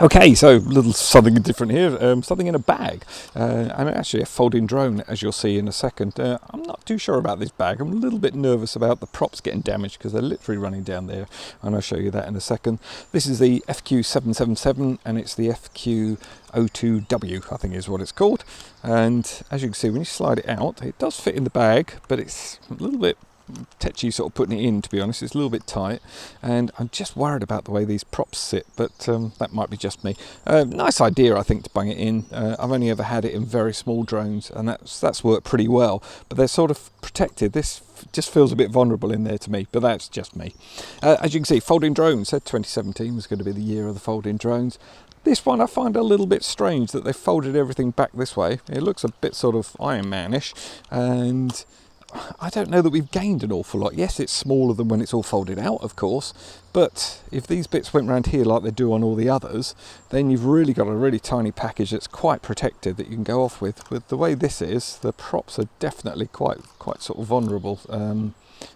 Okay, so a little something different here, something in a bag, and actually a folding drone, as you'll see in a second. I'm not too sure about this bag. I'm a little bit nervous about the props getting damaged because they're literally running down there, and I'll show you that in a second. This is the FQ777, and it's the FQ02W, I think is what it's called. And as you can see, when you slide it out, it does fit in the bag, but it's a little bit tetchy sort of putting it in, to be honest. It's a little bit tight, and I'm just worried about the way these props sit, but that might be just me. Nice idea, I think, to bung it in. I've only ever had it in very small drones, and that's worked pretty well, but they're sort of protected. This just feels a bit vulnerable in there to me, but that's just me. As you can see, folding drones. Said 2017 was going to be the year of the folding drones. This one I find a little bit strange that they folded everything back this way. It looks a bit sort of Iron Man-ish, and I don't know that we've gained an awful lot. Yes, it's smaller than when it's all folded out, of course, but if these bits went round here like they do on all the others, then you've really got a really tiny package that's quite protected that you can go off with. With the way this is, the props are definitely quite sort of vulnerable.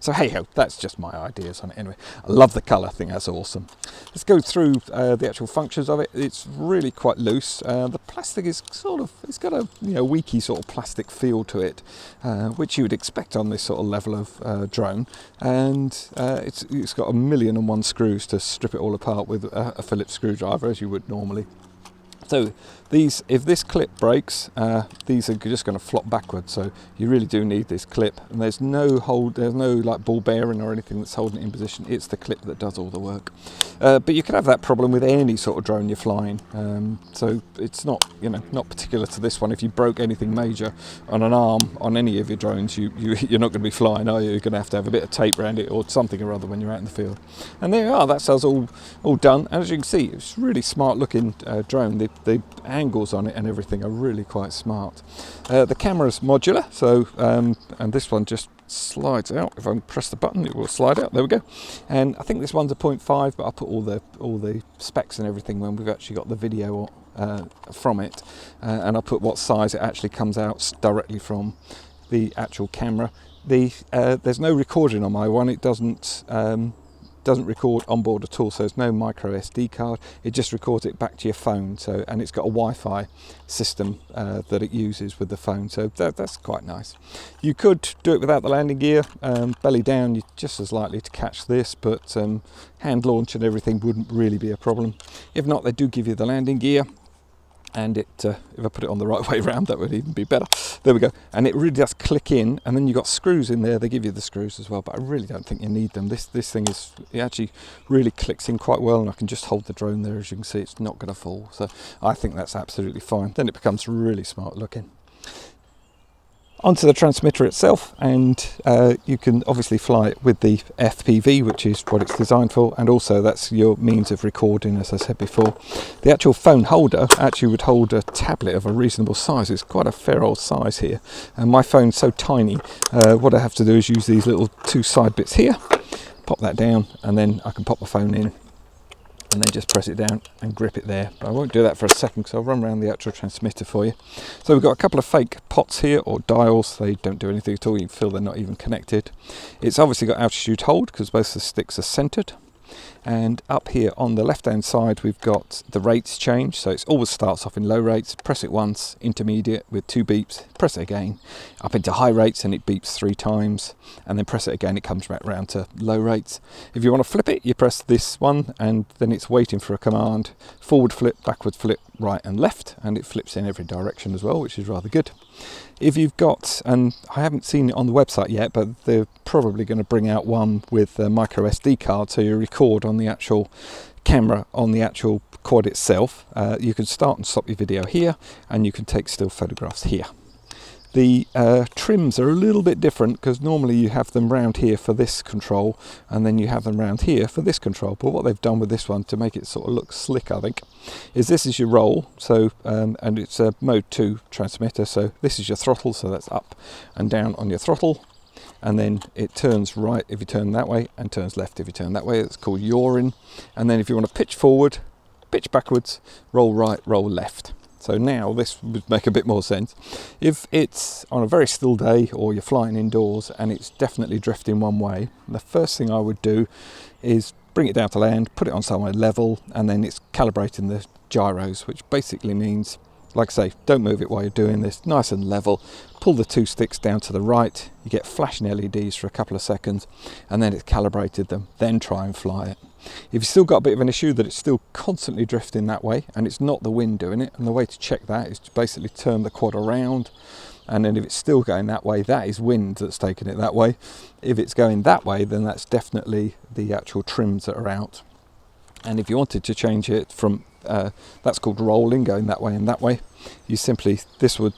So hey ho, that's just my ideas on it. Anyway, I love the colour, I think that's awesome. Let's go through the actual functions of it. It's really quite loose. The plastic is sort of, it's got a weaky sort of plastic feel to it, which you would expect on this sort of level of drone. And it's got 1,000,001 screws to strip it all apart with a Phillips screwdriver, as you would normally. So these, if this clip breaks, these are just going to flop backwards. So you really do need this clip, and there's no like ball bearing or anything that's holding it in position. It's the clip that does all the work. But you can have that problem with any sort of drone you're flying. So it's not not particular to this one. If you broke anything major on an arm on any of your drones, you're not going to be flying, are you? You're going to have a bit of tape around it or something or other when you're out in the field. And there you are. That's us all done. And as you can see, it's a really smart looking drone. The angles on it and everything are really quite smart. The camera's modular, so and this one just slides out. If I can press the button, it will slide out. There we go. And I think this one's a 0.5, but I'll put all the specs and everything when we've actually got the video from it, and I'll put what size it actually comes out directly from the actual camera. There's no recording on my one. It doesn't record on board at all, so there's no micro SD card. It just records it back to your phone. So, and it's got a Wi-Fi system that it uses with the phone, so that's quite nice. You could do it without the landing gear. Belly down, you're just as likely to catch this, but hand launch and everything wouldn't really be a problem. If not, they do give you the landing gear, and if I put it on the right way around, that would even be better. There we go. And it really does click in, and then you've got screws in there. They give you the screws as well, but I really don't think you need them. This thing it actually really clicks in quite well, and I can just hold the drone there. As you can see, it's not going to fall, so I think that's absolutely fine. Then it becomes really smart looking. Onto the transmitter itself, and you can obviously fly it with the FPV, which is what it's designed for, and also that's your means of recording, as I said before. The actual phone holder actually would hold a tablet of a reasonable size. It's quite a fair old size here, and my phone's so tiny, what I have to do is use these little two side bits here, pop that down, and then I can pop my phone in, and then just press it down and grip it there. But I won't do that for a second because I'll run around the actual transmitter for you. So we've got a couple of fake pots here, or dials. They don't do anything at all. You can feel they're not even connected. It's obviously got altitude hold because both the sticks are centered. And up here on the left hand side, we've got the rates change. So it always starts off in low rates. Press it once, intermediate with 2 beeps, press it again, up into high rates, and it beeps 3 times, and then press it again, it comes back round to low rates. If you want to flip it, you press this one, and then it's waiting for a command: forward flip, backward flip, right and left, and it flips in every direction as well, which is rather good. If you've got, and I haven't seen it on the website yet, but they're probably going to bring out one with a micro SD card, so you record on the actual camera on the actual quad itself. You can start and stop your video here, and you can take still photographs here. The trims are a little bit different because normally you have them round here for this control, and then you have them round here for this control. But what they've done with this one to make it sort of look slick, I think, is this is your roll. So and it's a mode 2 transmitter. So this is your throttle. So that's up and down on your throttle, and then it turns right if you turn that way, and turns left if you turn that way. It's called yawing. And then if you want to pitch forward, pitch backwards, roll right, roll left. So now this would make a bit more sense. If it's on a very still day, or you're flying indoors and it's definitely drifting one way, the first thing I would do is bring it down to land, put it on somewhere level, and then it's calibrating the gyros, which basically means, like I say, don't move it while you're doing this, nice and level. Pull the 2 sticks down to the right, you get flashing LEDs for a couple of seconds, and then it's calibrated them, then try and fly it. If you've still got a bit of an issue that it's still constantly drifting that way, and it's not the wind doing it, and the way to check that is to basically turn the quad around, and then if it's still going that way, that is wind that's taking it that way. If it's going that way, then that's definitely the actual trims that are out. And if you wanted to change it from, that's called rolling, going that way and that way, you simply, this would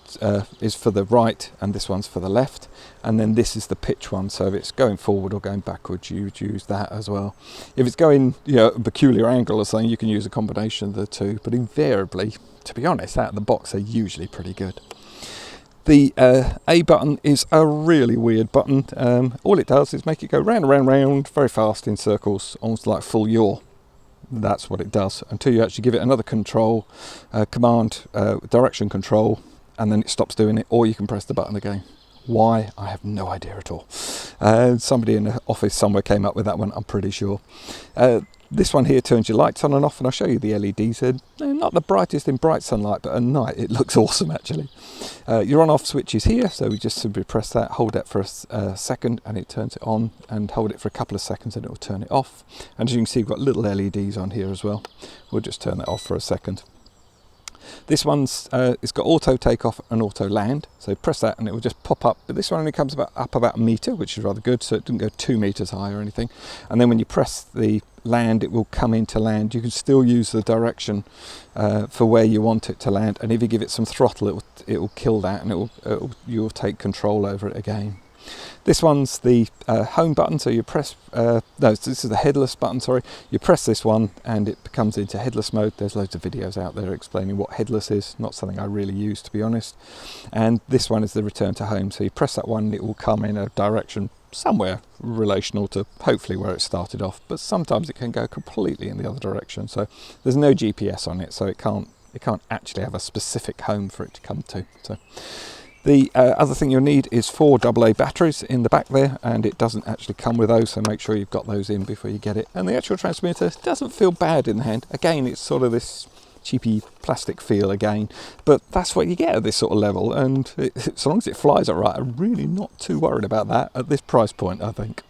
is for the right and this one's for the left, and then this is the pitch one, so if it's going forward or going backwards, you would use that as well. If it's going, you know, a peculiar angle or something, you can use a combination of the two, but invariably, to be honest, out of the box, they're usually pretty good. The A button is a really weird button. All it does is make it go round and round and round very fast in circles, almost like full yaw. That's what it does, until you actually give it another control, command, direction control, and then it stops doing it, or you can press the button again. Why? I have no idea at all. Somebody in the office somewhere came up with that one, I'm pretty sure. This one here turns your lights on and off, and I'll show you the LEDs. They're not the brightest in bright sunlight, but at night it looks awesome actually. Your on-off switch is here, so we just simply press that, hold that for a second, and it turns it on, and hold it for a couple of seconds and it will turn it off. And as you can see, we've got little LEDs on here as well. We'll just turn that off for a second. This one's it's got auto takeoff and auto land, so press that and it will just pop up, but this one only comes up about a metre, which is rather good, so it didn't go 2 metres high or anything. And then when you press the land, it will come into land. You can still use the direction for where you want it to land, and if you give it some throttle, it will kill that, and you'll take control over it again. This one's the home button, so you press, no, this is the headless button, sorry. You press this one and it comes into headless mode. There's loads of videos out there explaining what headless is, not something I really use, to be honest. And this one is the return to home, so you press that one and it will come in a direction somewhere relational to hopefully where it started off, but sometimes it can go completely in the other direction. So there's no GPS on it, so it can't actually have a specific home for it to come to. So the other thing you'll need is 4 AA batteries in the back there, and it doesn't actually come with those, so make sure you've got those in before you get it. And the actual transmitter doesn't feel bad in the hand. Again, it's sort of this cheapy plastic feel again, but that's what you get at this sort of level, and so long as it flies it right, I'm really not too worried about that at this price point, I think.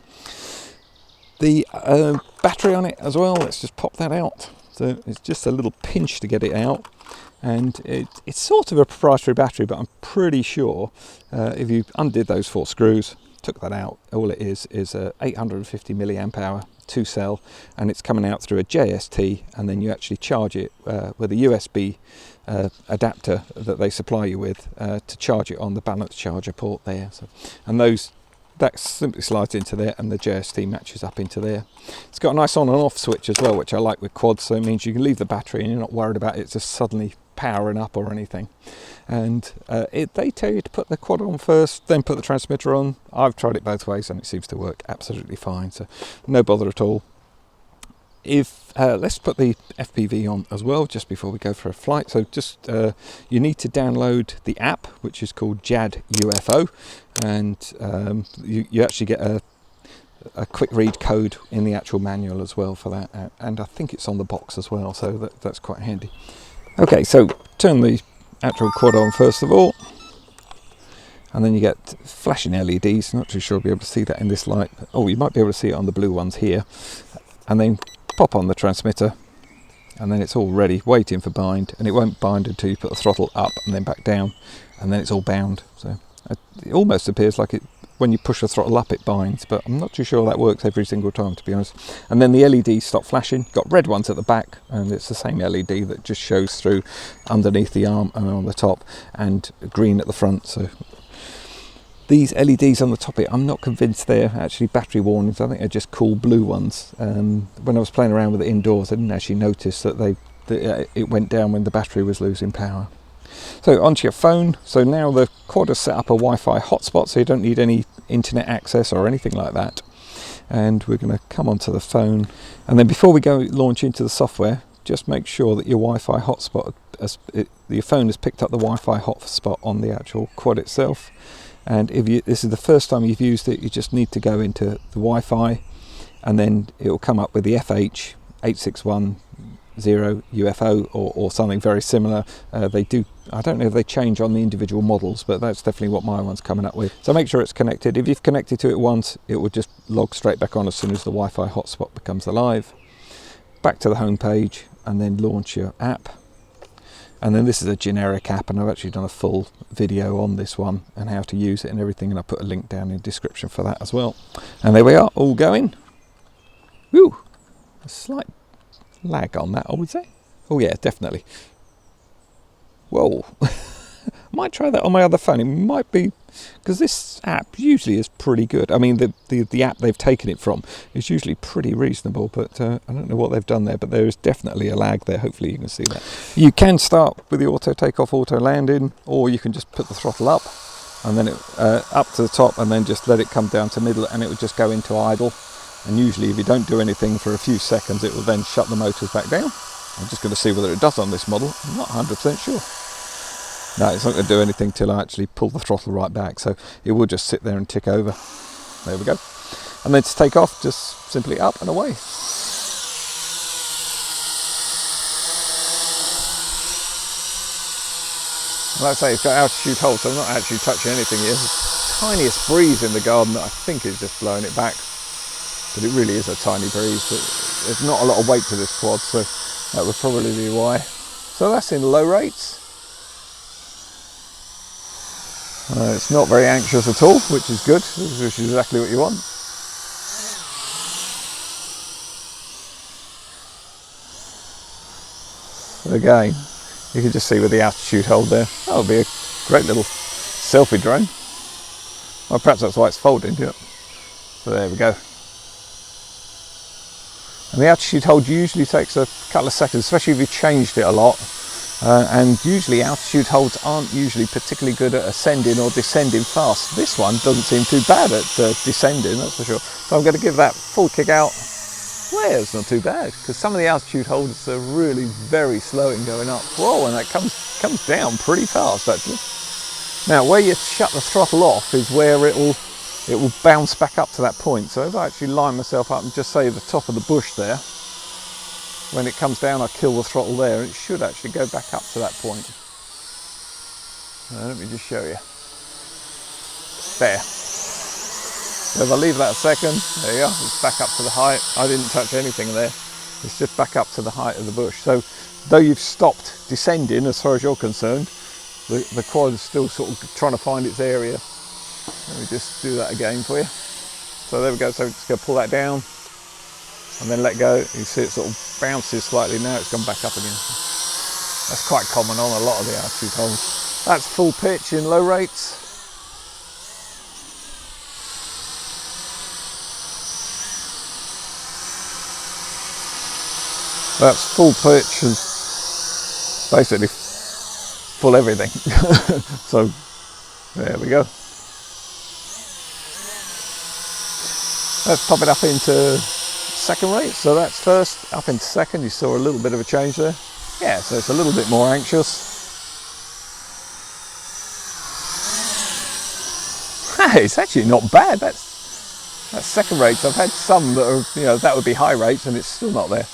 The battery on it as well, let's just pop that out. So it's just a little pinch to get it out. And it's sort of a proprietary battery, but I'm pretty sure if you undid those 4 screws, took that out, all it is a 850 milliamp hour 2-cell, and it's coming out through a JST, and then you actually charge it with a USB adapter that they supply you with to charge it on the balance charger port there. So, and that simply slides into there, and the JST matches up into there. It's got a nice on and off switch as well, which I like with quads, so it means you can leave the battery and you're not worried about it just suddenly powering up or anything. And they tell you to put the quad on first, then put the transmitter on. I've tried it both ways and it seems to work absolutely fine, so no bother at all. If let's put the FPV on as well just before we go for a flight. So just you need to download the app, which is called JAD UFO, and you actually get a quick read code in the actual manual as well for that, and I think it's on the box as well, so that's quite handy. Okay, so turn the actual quad on first of all, and then you get flashing LEDs. Not too sure I'll be able to see that in this light. Oh, you might be able to see it on the blue ones here. And then pop on the transmitter, and then it's all ready, waiting for bind, and it won't bind until you put the throttle up and then back down, and then it's all bound. So it almost appears like it, when you push the throttle up it binds, but I'm not too sure that works every single time, to be honest. And then the LEDs stop flashing. Got red ones at the back, and it's the same LED that just shows through underneath the arm and on the top, and green at the front. So these LEDs on the top of it, I'm not convinced they're actually battery warnings. I think they're just cool blue ones. When I was playing around with it indoors, I didn't actually notice that it went down when the battery was losing power. So onto your phone. So now the quad has set up a Wi-Fi hotspot, so you don't need any internet access or anything like that. And we're going to come onto the phone. And then before we go launch into the software, just make sure that your Wi-Fi hotspot, your phone has picked up the Wi-Fi hotspot on the actual quad itself. And if this is the first time you've used it, you just need to go into the Wi-Fi, and then it will come up with the FH8610 UFO or something very similar. They do, I don't know if they change on the individual models, but that's definitely what my one's coming up with. So make sure it's connected. If you've connected to it once, it will just log straight back on as soon as the Wi-Fi hotspot becomes alive. Back to the home page, and then launch your app. And then this is a generic app, and I've actually done a full video on this one and how to use it and everything, and I'll put a link down in the description for that as well. And there we are, all going. Woo! A slight lag on that, I would say. Oh yeah, definitely. Whoa. Might try that on my other phone. It might be, because this app usually is pretty good. I mean, the app they've taken it from is usually pretty reasonable, but I don't know what they've done there, but there is definitely a lag there. Hopefully you can see that. You can start with the auto takeoff, auto landing, or you can just put the throttle up and then it up to the top, and then just let it come down to middle, and it would just go into idle. And usually if you don't do anything for a few seconds, it will then shut the motors back down. I'm just going to see whether it does on this model. I'm not 100% sure. No, it's not going to do anything till I actually pull the throttle right back, so it will just sit there and tick over. There we go. And then to take off, just simply up and away. Like I say, it's got altitude hold, so I'm not actually touching anything here. There's the tiniest breeze in the garden that I think is just blowing it back. But it really is a tiny breeze. But there's not a lot of weight to this quad, so that would probably be why. So that's in low rates. It's not very anxious at all, which is good, which is exactly what you want. Again, you can just see with the altitude hold there. That would be a great little selfie drone. Well, perhaps that's why it's folding, yeah. So there we go. And the altitude hold usually takes a couple of seconds, especially if you've changed it a lot. And usually altitude holds aren't usually particularly good at ascending or descending fast. This one doesn't seem too bad at descending, that's for sure. So I'm going to give that full kick out. Well, it's not too bad, because some of the altitude holds are really very slow in going up. Whoa, and that comes down pretty fast actually. Now where you shut the throttle off is where it will bounce back up to that point. So if I actually line myself up and just say the top of the bush there, when it comes down I kill the throttle there, and it should actually go back up to that point. Let me just show you. There. So if I leave that a second, there you go, it's back up to the height. I didn't touch anything there. It's just back up to the height of the bush. So though you've stopped descending as far as you're concerned, the quad is still sort of trying to find its area. Let me just do that again for you. So there we go, so just go pull that down and then let go. You see it sort of bounces slightly, now it's gone back up again. That's quite common on a lot of the altitude holds. That's full pitch in low rates. That's full pitch and basically full everything. So there we go. Let's pop it up into second rate. So that's first, up into second. You saw a little bit of a change there. Yeah, so it's a little bit more anxious. Hey, it's actually not bad. That's second rates. I've had some that are, you know, that would be high rates and it's still not there.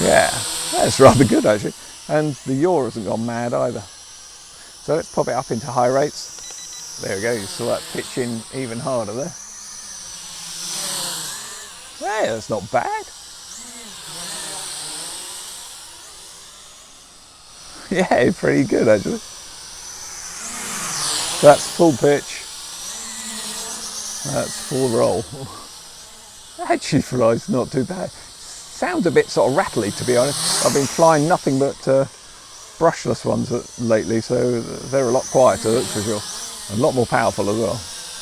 Yeah, that's rather good actually. And the yaw hasn't gone mad either. So let's pop it up into high rates. There we go, you saw that pitching even harder there. Yeah, that's not bad. Yeah, pretty good actually. That's full pitch. That's full roll. Actually, flies not too bad. Sounds a bit sort of rattly, to be honest. I've been flying nothing but brushless ones lately, so they're a lot quieter, that's for sure. A lot more powerful as well.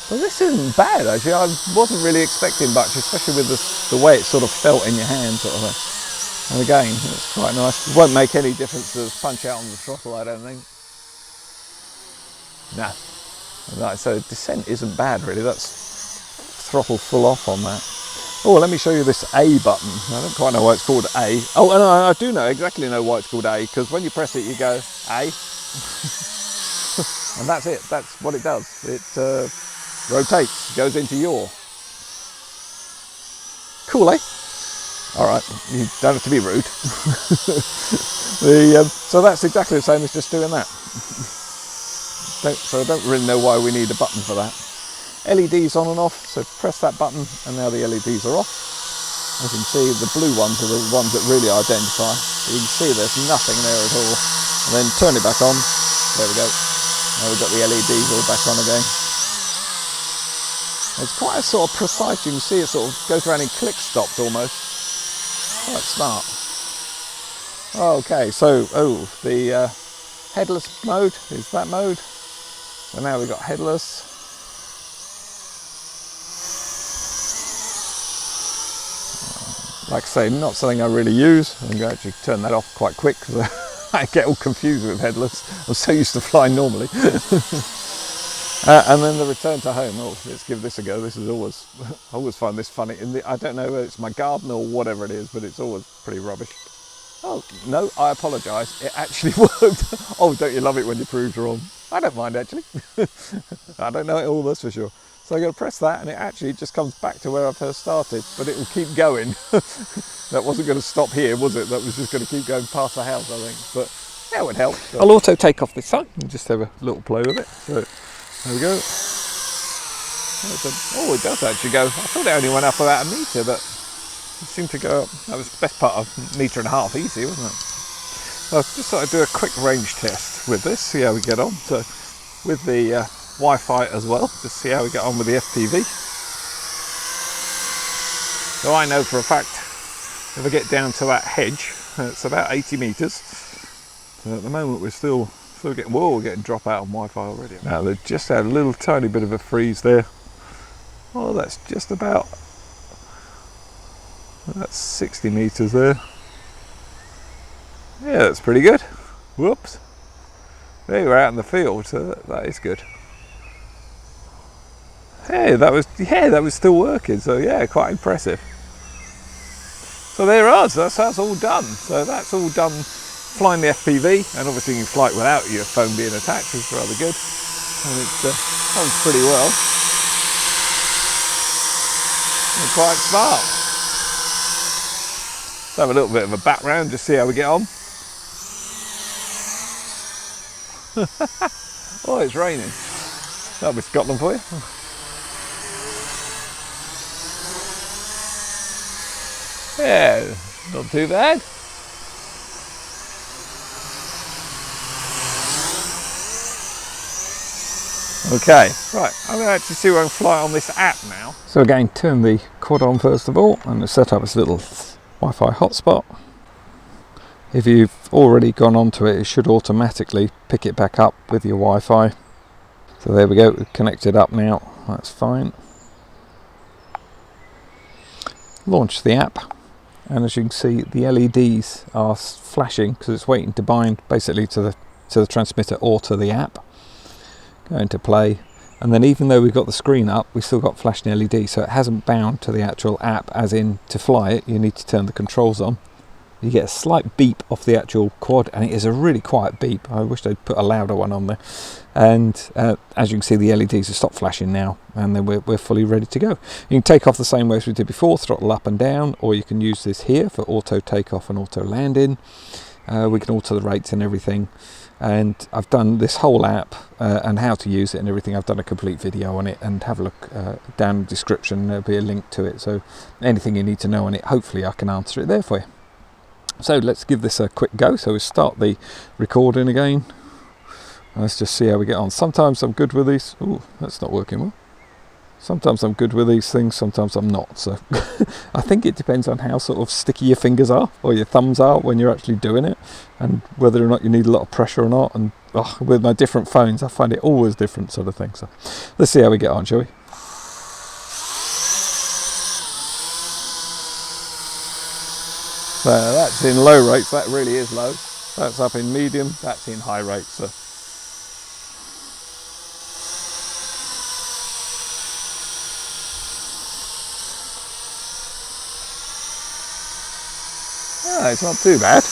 But this isn't bad actually. I wasn't really expecting much, especially with the way it sort of felt in your hand sort of thing. And again, it's quite nice. It won't make any difference to the punch out on the throttle, I don't think. Nah. Right, so descent isn't bad really. That's throttle full off on that. Oh, let me show you this A button. I don't quite know why it's called A. Oh, and I do exactly know why it's called A, because when you press it, you go A. And that's it. That's what it does. It rotates, goes into yaw. Cool, eh? All right, you don't have to be rude. So that's exactly the same as just doing that. So I don't really know why we need a button for that. LEDs on and off, so press that button and now the LEDs are off. As you can see, the blue ones are the ones that really identify. You can see there's nothing there at all. And then turn it back on. There we go. Now we've got the LEDs all back on again. It's quite a sort of precise, you can see it sort of goes around in click stops almost. Quite smart. Okay, so, the headless mode is that mode. So now we've got headless. Like I say, not something I really use. I'm going to actually turn that off quite quick because I get all confused with headless. I'm so used to flying normally. And then the return to home. Oh, let's give this a go. This is always, I always find this funny. I don't know whether it's my garden or whatever it is, but it's always pretty rubbish. Oh, no, I apologise. It actually worked. Oh, don't you love it when you're proved wrong? I don't mind, actually. I don't know it all, that's for sure. So I'm going to press that and it actually just comes back to where I first started, but it will keep going. That wasn't going to stop here, was it? That was just going to keep going past the house, I think. But yeah, it would help. But I'll auto take off this side and just have a little play with it. So there we go. Oh, it does actually go. I thought it only went up about a metre, but it seemed to go up. That was the best part of a metre and a half easy, wasn't it? So I just thought I'd do a quick range test with this, see how we get on. So with the Wi-Fi as well, just see how we get on with the FPV. So I know for a fact if I get down to that hedge, it's about 80 metres. So at the moment we're still getting, whoa, we're getting drop out on Wi-Fi already. Now they just had a little tiny bit of a freeze there. Oh, that's just about, that's 60 metres there. Yeah, that's pretty good. Whoops. There you are out in the field, so that is good. Hey, that was still working, so yeah, quite impressive. So there it is, that's all done. So that's all done flying the FPV, and obviously you can fly it without your phone being attached, which is rather good. And it runs pretty well. And quite smart. Let's have a little bit of a back round, just see how we get on. Oh, it's raining. That'll be Scotland for you. Yeah, not too bad. Okay, right, I'm going to actually see if I can fly on this app now. So again, turn the quad on first of all and set up this little Wi-Fi hotspot. If you've already gone onto it, it should automatically pick it back up with your Wi-Fi. So there we go, we've connected up now, that's fine. Launch the app, and as you can see the LEDs are flashing because it's waiting to bind basically to the transmitter or to the app. Go into play, and then even though we've got the screen up, we've still got flashing LED, so it hasn't bound to the actual app, as in to fly it you need to turn the controls on. You get a slight beep off the actual quad, and it is a really quiet beep. I wish they'd put a louder one on there. And as you can see, the LEDs have stopped flashing now, and then we're fully ready to go. You can take off the same way as we did before, throttle up and down, or you can use this here for auto takeoff and auto landing. We can alter the rates and everything. And I've done this whole app and how to use it and everything. I've done a complete video on it, and have a look down in the description. There'll be a link to it. So anything you need to know on it, hopefully I can answer it there for you. So let's give this a quick go. So we start the recording again. Let's just see how we get on. Sometimes I'm good with these. Oh, that's not working well. Sometimes I'm good with these things, sometimes I'm not. So I think it depends on how sort of sticky your fingers are or your thumbs are when you're actually doing it, and whether or not you need a lot of pressure or not. And with my different phones, I find it always different sort of thing. So let's see how we get on, shall we? So that's in low rates, that really is low. That's up in medium, that's in high rates. So. Oh, it's not too bad.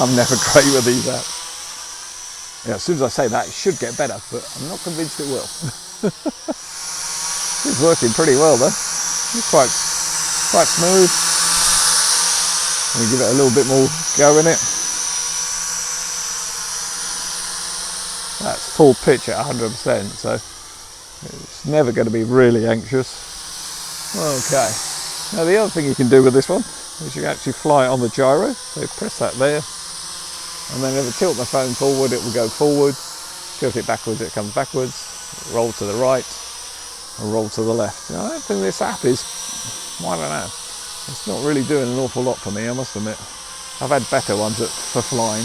I'm never great with these apps. Yeah, as soon as I say that, it should get better, but I'm not convinced it will. It's working pretty well though. It's quite smooth. Let me give it a little bit more go in it. That's full pitch at 100%, so it's never going to be really anxious. Okay. Now the other thing you can do with this one is you can actually fly it on the gyro. So press that there, and then if I tilt the phone forward, it will go forwards. Tilt it backwards, it comes backwards. Roll to the right, and roll to the left. Now, I don't think this app is, I don't know, it's not really doing an awful lot for me, I must admit. I've had better ones for flying,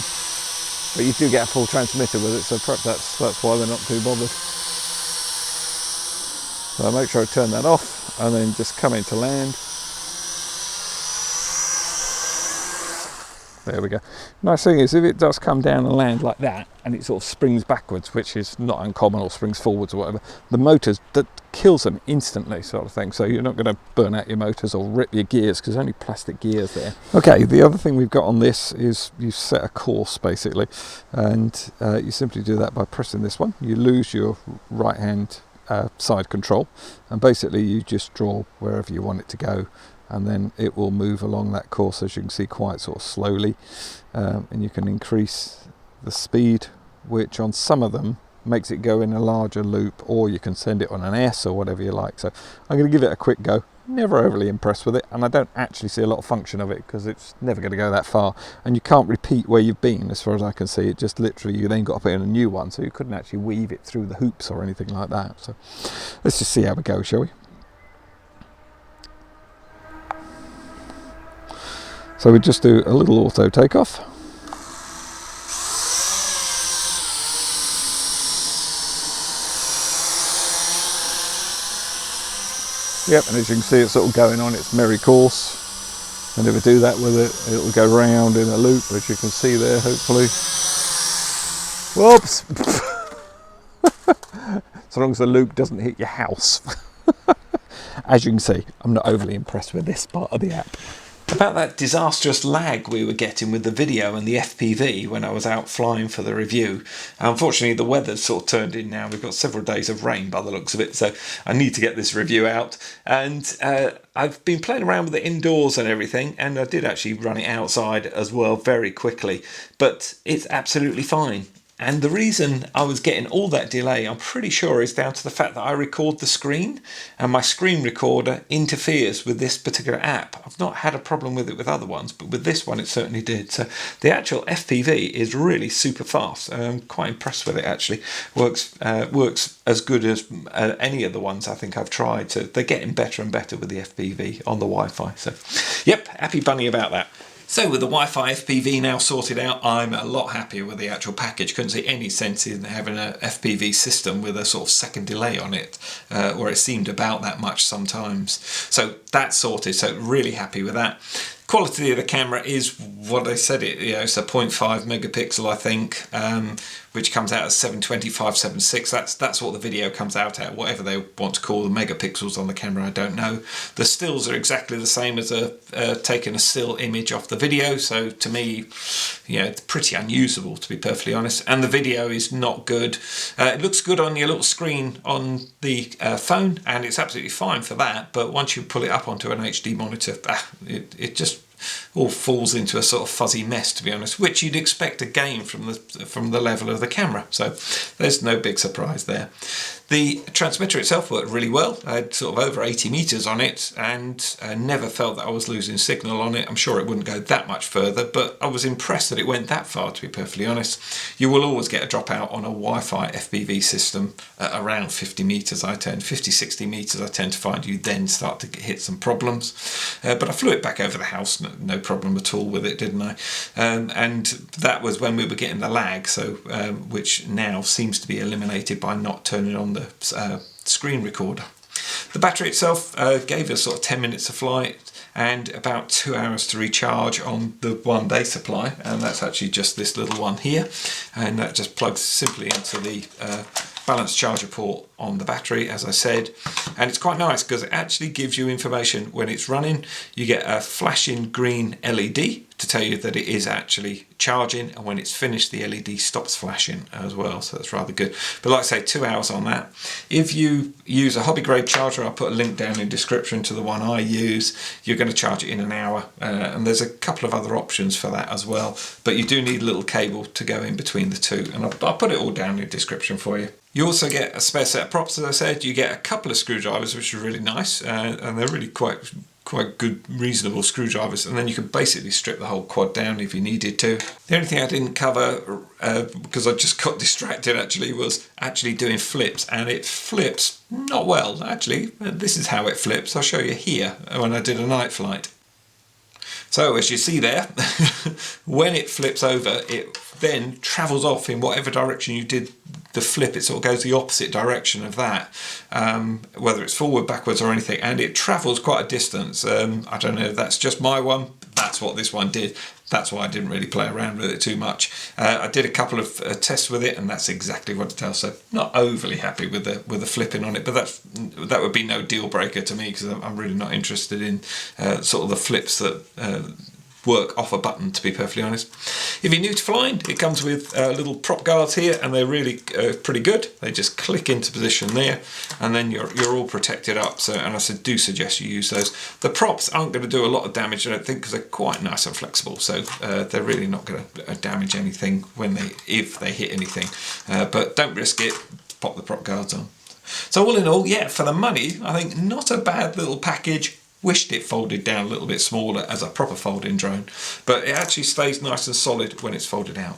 but you do get a full transmitter with it, so perhaps that's why they're not too bothered. So I make sure I turn that off, and then just come into land. There we go. Nice thing is, if it does come down and land like that, and it sort of springs backwards, which is not uncommon, or springs forwards or whatever, the motors, that kills them instantly, sort of thing. So you're not going to burn out your motors or rip your gears, because there's only plastic gears there. Okay, the other thing we've got on this is you set a course, basically, and you simply do that by pressing this one. You lose your right hand side control, and basically you just draw wherever you want it to go, and then it will move along that course, as you can see, quite sort of slowly, and you can increase the speed, which on some of them makes it go in a larger loop, or you can send it on an S or whatever you like. So I'm going to give it a quick go. Never overly impressed with it, and I don't actually see a lot of function of it, because it's never going to go that far, and you can't repeat where you've been as far as I can see. It just literally, you then got to put in a new one, so you couldn't actually weave it through the hoops or anything like that. So let's just see how we go, shall we? So we just do a little auto takeoff. Yep, and as you can see, it's sort of going on its merry course. And if we do that with it, it'll go round in a loop, as you can see there, hopefully. Whoops! So long as the loop doesn't hit your house. As you can see, I'm not overly impressed with this part of the app. About that disastrous lag we were getting with the video and the FPV when I was out flying for the review. Unfortunately, the weather's sort of turned in now. We've got several days of rain by the looks of it, so I need to get this review out. And I've been playing around with it indoors and everything, and I did actually run it outside as well very quickly, but it's absolutely fine. And the reason I was getting all that delay, I'm pretty sure, is down to the fact that I record the screen, and my screen recorder interferes with this particular app. I've not had a problem with it with other ones, but with this one it certainly did. So the actual FPV is really super fast. I'm quite impressed with it, actually. Works as good as any of the ones I think I've tried. So they're getting better and better with the FPV on the Wi-Fi. So yep, happy bunny about that. So with the Wi-Fi FPV now sorted out, I'm a lot happier with the actual package. Couldn't see any sense in having an FPV system with a sort of second delay on it, or it seemed about that much sometimes. So that's sorted, so really happy with that. Quality of the camera is what I said it's a 0.5 megapixel, I think, which comes out as 720-576. That's what the video comes out at, whatever they want to call the megapixels on the camera, I don't know. The stills are exactly the same as taking a still image off the video, so to me, it's pretty unusable, to be perfectly honest. And the video is not good. It looks good on your little screen on the phone, and it's absolutely fine for that, but once you pull it up onto an HD monitor, it just all falls into a sort of fuzzy mess, to be honest, which you'd expect again from the level of the camera. So there's no big surprise there. The transmitter itself worked really well. I had sort of over 80 meters on it, and I never felt that I was losing signal on it. I'm sure it wouldn't go that much further, but I was impressed that it went that far, to be perfectly honest. You will always get a dropout on a Wi-Fi FPV system at around 50 meters, 50-60 meters, I tend to find you then start to hit some problems. But I flew it back over the house, no problem at all with it, didn't I? And that was when we were getting the lag, so which now seems to be eliminated by not turning on the screen recorder. The battery itself gave us sort of 10 minutes of flight and about 2 hours to recharge on the one day supply, and that's actually just this little one here, and that just plugs simply into the balanced charger port on the battery, as I said. And it's quite nice because it actually gives you information when it's running. You get a flashing green LED to tell you that it is actually charging, and when it's finished the LED stops flashing as well, so that's rather good. But like I say, 2 hours on that. If you use a hobby grade charger, I'll put a link down in the description to the one I use, you're going to charge it in an hour, and there's a couple of other options for that as well, but you do need a little cable to go in between the two, and I'll put it all down in the description for you. You also get a spare set of props, as I said. You get a couple of screwdrivers, which are really nice, and they're really quite good, reasonable screwdrivers, and then you can basically strip the whole quad down if you needed to. The only thing I didn't cover, because I just got distracted actually, was actually doing flips, and it flips not well actually. This is how it flips. I'll show you here when I did a night flight. So as you see there, when it flips over, it then travels off in whatever direction you did the flip. It sort of goes the opposite direction of that, whether it's forward, backwards or anything, and it travels quite a distance. I don't know if that's just my one, that's what this one did. That's why I didn't really play around with it too much. I did a couple of tests with it, and that's exactly what it does. So not overly happy with the flipping on it, but that would be no deal breaker to me, because I'm really not interested in sort of the flips that work off a button, to be perfectly honest. If you're new to flying, it comes with little prop guards here, and they're really pretty good. They just click into position there, and then you're all protected up. So, and I do suggest you use those. The props aren't going to do a lot of damage, I don't think, because they're quite nice and flexible. So they're really not going to damage anything if they hit anything. But don't risk it. Pop the prop guards on. So all in all, yeah, for the money, I think not a bad little package. Wished it folded down a little bit smaller as a proper folding drone, but it actually stays nice and solid when it's folded out.